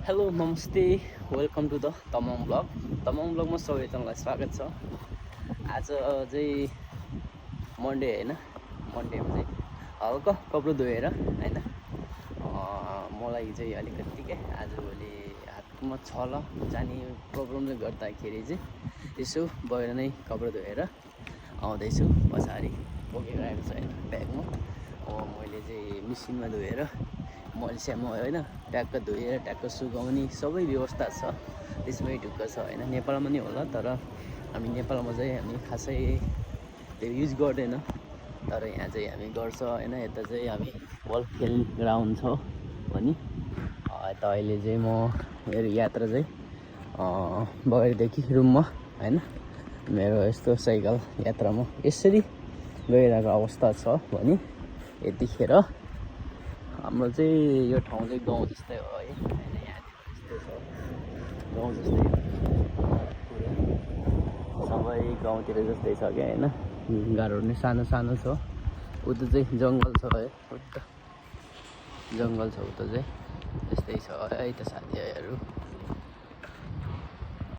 Hello नमस्ते welcome to the Tamang ब्लगमा सबैजनालाई स्वागत छ। आज चाहिँ मन्डे होइन, मन्डेमा चाहिँ हल्का कपडा धोएर होइन मलाई चाहिँ अलिकति के आजभोलि हातमा छल जाने प्रब्लमले गर्दाखेरि चाहिँ यसो बाहिर नै कपडा धोएर आउँदैछु। पछाडि बोकेर आएको छ होइन ब्यागमा। मैले चाहिँ मेसिनमा धोएर मल्स्यामा होइन ट्याक्क धोएर ट्याक्क सुकाउने सबै व्यवस्था छ, त्यसमै ढुक्क छ होइन। नेपालमा नि होला, तर हामी नेपालमा चाहिँ हामी खासै त्यो युज गर्दैन, तर यहाँ चाहिँ हामी गर्छ होइन। यता चाहिँ हामी बल खेल्ने ग्राउन्ड छ भने यता अहिले चाहिँ म मेरो यात्रा चाहिँ बगैरदेखि रुममा होइन मेरो यस्तो साइकल यात्रामा यसरी गइरहेको अवस्था छ भने यतिखेर हाम्रो चाहिँ यो ठाउँ चाहिँ गाउँ जस्तै हो है होइन। यहाँनिर यस्तै छ, गाउँ जस्तै सबै गाउँतिर जस्तै छ क्या होइन। घरहरू नि सानो सानो छ, उता चाहिँ जङ्गल छ है, उता जङ्गल छ उता चाहिँ त्यस्तै छ है त साथीहरू।